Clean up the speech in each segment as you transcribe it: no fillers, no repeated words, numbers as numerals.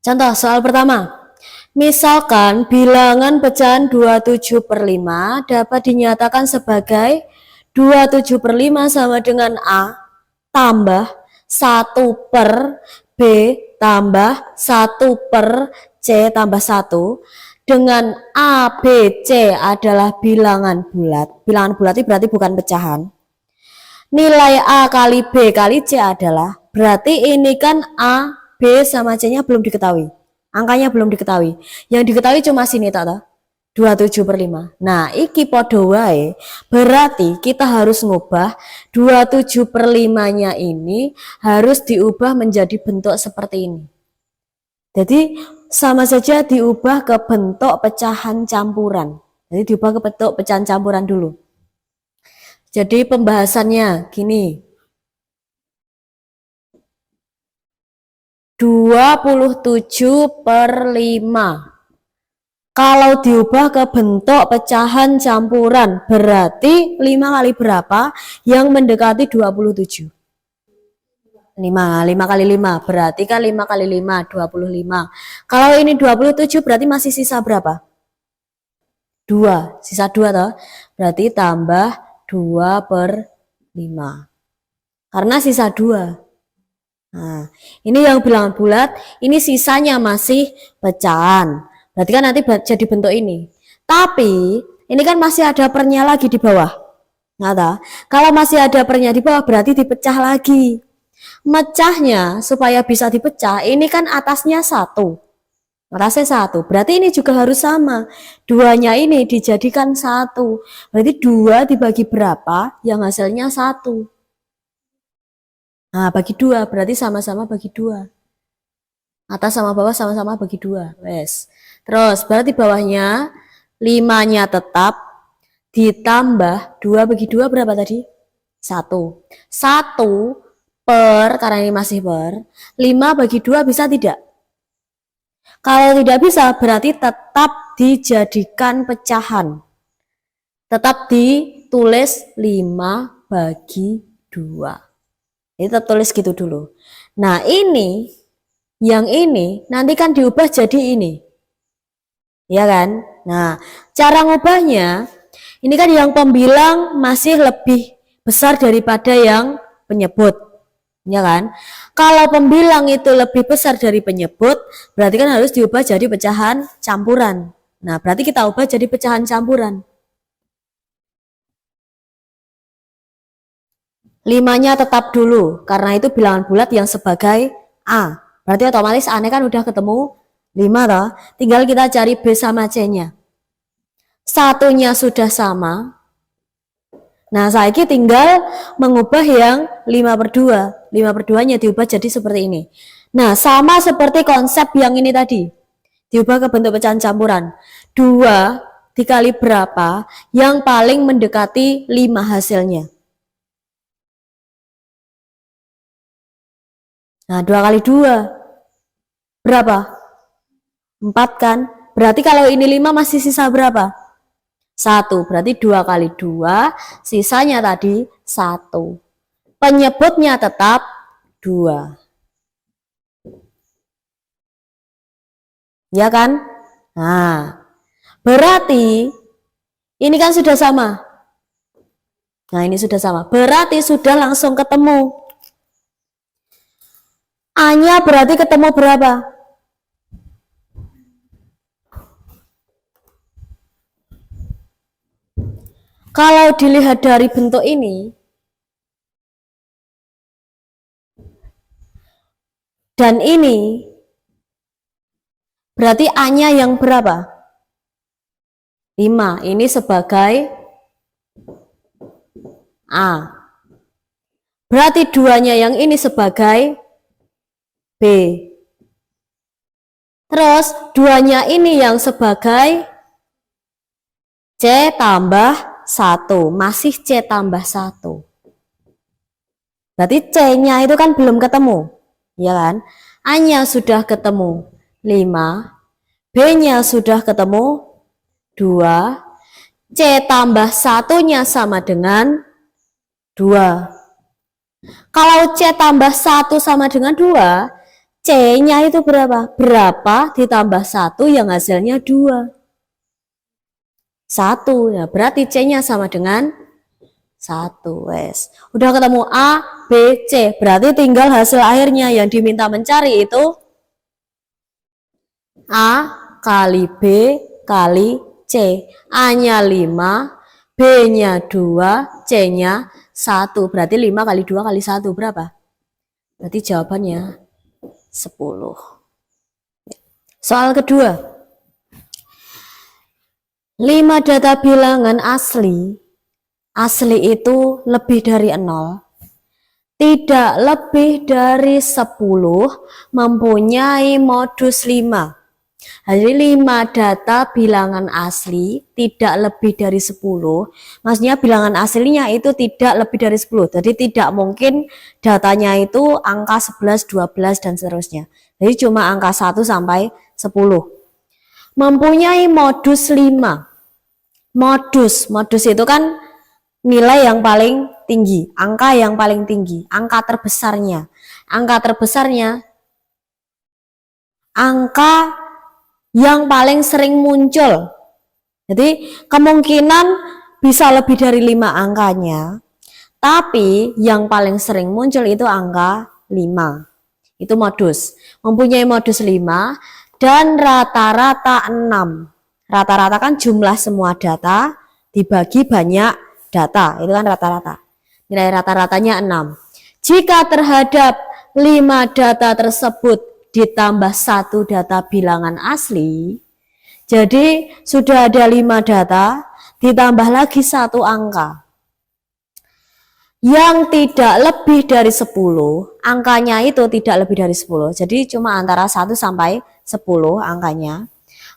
Contoh soal pertama. Misalkan bilangan pecahan 27/5 dapat dinyatakan sebagai 27/5 sama dengan A tambah 1 per B tambah 1 per C tambah 1 dengan A, B, C adalah bilangan bulat. Bilangan bulat itu berarti bukan pecahan. Nilai A kali B kali C adalah, berarti ini kan A, B sama C nya belum diketahui. Angkanya belum diketahui. Yang diketahui cuma sini tak? 27/5. Nah, iki podo wae. Berarti kita harus ngubah 27/5-nya ini harus diubah menjadi bentuk seperti ini. Jadi sama saja diubah ke bentuk pecahan campuran. Jadi diubah ke bentuk pecahan campuran dulu. Jadi pembahasannya gini. 27/5. Kalau diubah ke bentuk pecahan campuran, berarti 5 kali berapa yang mendekati 27? 5 kali 5, berarti kan 5 kali 5, 25. Kalau ini 27, berarti masih sisa berapa? 2, sisa 2 toh? Berarti tambah 2/5. Karena sisa 2. Nah, ini yang bilangan bulat, ini sisanya masih pecahan. Berarti kan nanti jadi bentuk ini. Tapi, ini kan masih ada pernya lagi di bawah. Nah, kalau masih ada pernya di bawah, berarti dipecah lagi. Mecahnya, supaya bisa dipecah, ini kan atasnya 1. Atasnya 1, berarti ini juga harus sama. 2-nya ini dijadikan 1. Berarti 2 dibagi berapa, yang hasilnya 1. Nah, bagi 2, berarti sama-sama bagi 2. Atas sama bawah sama-sama bagi 2. Wes. Terus, berarti bawahnya 5-nya tetap ditambah 2 bagi 2 berapa tadi? 1. 1 per, karena ini masih per, 5 bagi 2 bisa tidak? Kalau tidak bisa, berarti tetap dijadikan pecahan. Tetap ditulis 5 bagi 2. Ini tetap tulis gitu dulu. Nah, ini, yang ini, nanti kan diubah jadi ini. Ya kan? Nah, cara ngubahnya, ini kan yang pembilang masih lebih besar daripada yang penyebut. Ya kan? Kalau pembilang itu lebih besar dari penyebut, berarti kan harus diubah jadi pecahan campuran. Nah, berarti kita ubah jadi pecahan campuran. 5-nya tetap dulu, karena itu bilangan bulat yang sebagai A. Berarti otomatis A-nya kan udah ketemu 5 toh. Tinggal kita cari B sama C-nya. 1-nya sudah sama. Nah, saya tinggal mengubah yang 5/2. 5/2-nya diubah jadi seperti ini. Nah, sama seperti konsep yang ini tadi. Diubah ke bentuk pecahan campuran. 2 dikali berapa yang paling mendekati 5 hasilnya. Nah, 2 kali 2 berapa? 4 kan? Berarti kalau ini 5 masih sisa berapa? 1. Berarti 2 kali 2, sisanya tadi 1. Penyebutnya tetap 2. Ya kan? Nah, berarti ini kan sudah sama. Nah, ini sudah sama. Berarti sudah langsung ketemu. A-nya berarti ketemu berapa? Kalau dilihat dari bentuk ini, dan ini, berarti A-nya yang berapa? 5. Ini sebagai A. Berarti 2-nya yang ini sebagai B. Terus 2-nya ini yang sebagai C tambah 1. Masih C tambah 1. Berarti C-nya itu kan belum ketemu. Ya kan? A-nya sudah ketemu 5. B-nya sudah ketemu 2. C tambah 1-nya sama dengan 2. Kalau C tambah 1 sama dengan 2, C-nya itu berapa? Berapa ditambah 1 yang hasilnya 2? 1. Ya, berarti C-nya sama dengan 1. Wes. Udah ketemu A, B, C. Berarti tinggal hasil akhirnya yang diminta mencari itu A kali B kali C. A-nya 5, B-nya 2, C-nya 1. Berarti 5 kali 2 kali 1 berapa? Berarti jawabannya 10. Soal kedua. 5 data bilangan asli itu lebih dari 0, tidak lebih dari 10, mempunyai modus 5. Jadi 5 data bilangan asli tidak lebih dari 10, maksudnya bilangan aslinya itu tidak lebih dari 10. Jadi tidak mungkin datanya itu angka 11, 12 dan seterusnya. Jadi cuma angka 1 sampai 10. Mempunyai modus 5. Modus itu kan nilai yang paling tinggi, angka yang paling tinggi, angka terbesarnya. Angka terbesarnya angka yang paling sering muncul. Jadi kemungkinan bisa lebih dari 5 angkanya, tapi yang paling sering muncul itu angka 5. Itu modus. Mempunyai modus 5 dan rata-rata 6. Rata-rata kan jumlah semua data dibagi banyak data, itu kan rata-rata. Nilai rata-ratanya 6. Jika terhadap 5 data tersebut ditambah 1 data bilangan asli, jadi sudah ada 5 data, ditambah lagi 1 angka yang tidak lebih dari 10, angkanya itu tidak lebih dari 10, jadi cuma antara 1 sampai 10 angkanya.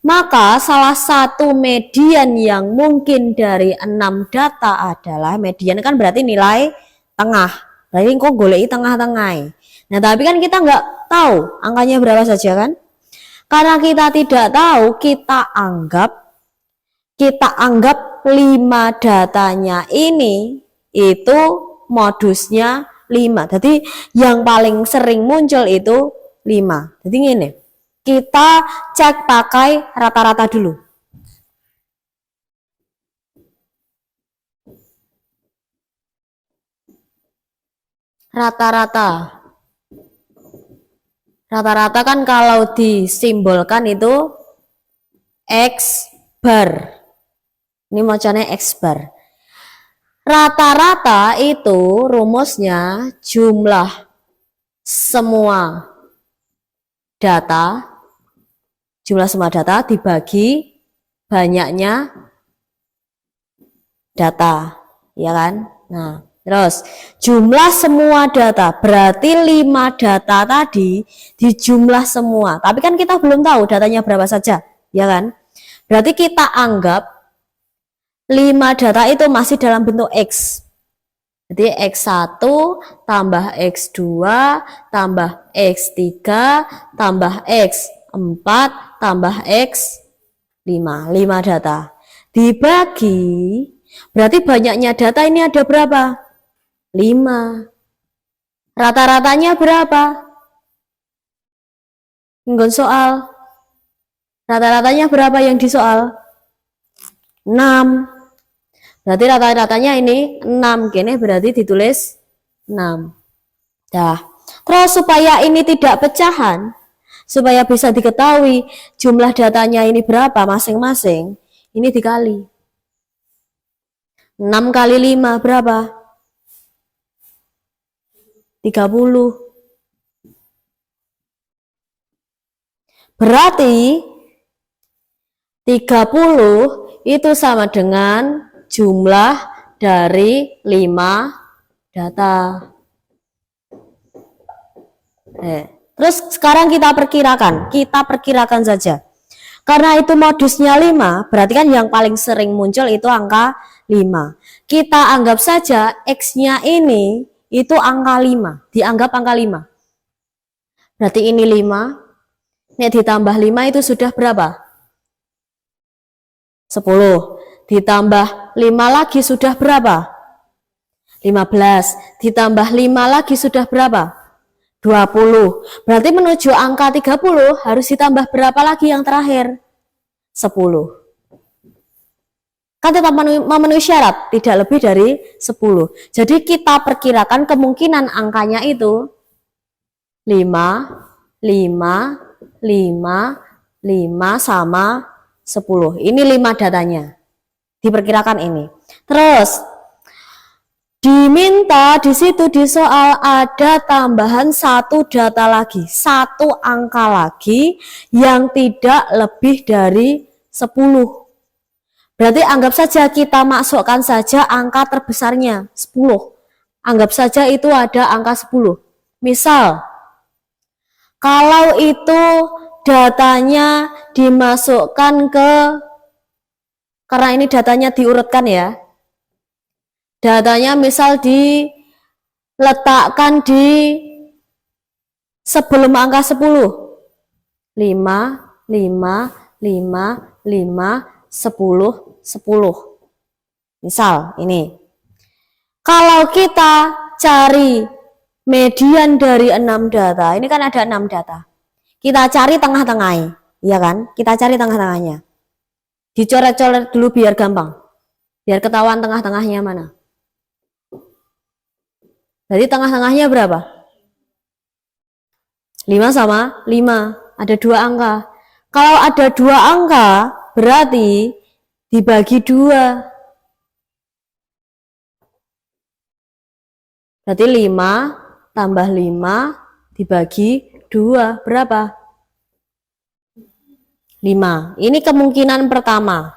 Maka salah satu median yang mungkin dari 6 data adalah, median kan berarti nilai tengah, berarti kok goleki tengah-tengah. Nah tapi kan kita nggak tahu angkanya berapa saja kan, karena kita tidak tahu, kita anggap 5 datanya ini itu modusnya 5. Jadi yang paling sering muncul itu 5. Jadi ini kita cek pakai rata-rata dulu. Rata-rata kan kalau disimbolkan itu X bar. Ini macamnya X bar. Rata-rata itu rumusnya jumlah semua data dibagi banyaknya data, ya kan? Nah, terus jumlah semua data, berarti 5 data tadi dijumlah semua. Tapi kan kita belum tahu datanya berapa saja, ya kan? Berarti kita anggap 5 data itu masih dalam bentuk X. Jadi X1 tambah X2 tambah X3 tambah X4 tambah X5. 5 data. Dibagi, berarti banyaknya data ini ada berapa? 5. Rata-ratanya berapa? Nggak soal. Rata-ratanya berapa yang disoal? 6. Berarti rata-ratanya ini 6. Gini berarti ditulis 6. Dah. Terus supaya ini tidak pecahan, supaya bisa diketahui jumlah datanya ini berapa masing-masing, ini dikali. 6 kali 5 berapa? 30. Berarti 30 itu sama dengan jumlah dari 5 data. Terus sekarang kita perkirakan saja. Karena itu modusnya 5, berarti kan yang paling sering muncul itu angka 5. Kita anggap saja X-nya ini itu angka 5, dianggap angka 5. Berarti ini 5, ini ditambah 5 itu sudah berapa? 10. Ditambah 5 lagi sudah berapa? 15. Ditambah 5 lagi sudah berapa? 20. Berarti menuju angka 30 harus ditambah berapa lagi yang terakhir? 10. Kan tetap memenuhi syarat, tidak lebih dari 10. Jadi kita perkirakan kemungkinan angkanya itu 5, 5, 5, 5 sama 10. Ini 5 datanya. Diperkirakan ini. Terus diminta di situ di soal ada tambahan satu data lagi, satu angka lagi yang tidak lebih dari 10. Berarti anggap saja kita masukkan saja angka terbesarnya 10. Anggap saja itu ada angka 10. Misal, kalau itu datanya dimasukkan karena ini datanya diurutkan ya. Datanya misal diletakkan di sebelum angka 10. 5, 5, 5, 5, 10, 10. Misal ini. Kalau kita cari median dari 6 data, ini kan ada 6 data. Kita cari tengah-tengahnya, ya kan? Kita cari tengah-tengahnya. Dicoret-coret dulu biar gampang. Biar ketahuan tengah-tengahnya mana. Jadi tengah-tengahnya berapa? 5 sama 5. Ada 2 angka. Kalau ada 2 angka, berarti dibagi 2. Berarti 5 tambah 5 dibagi 2. Berapa? 5. Ini kemungkinan pertama.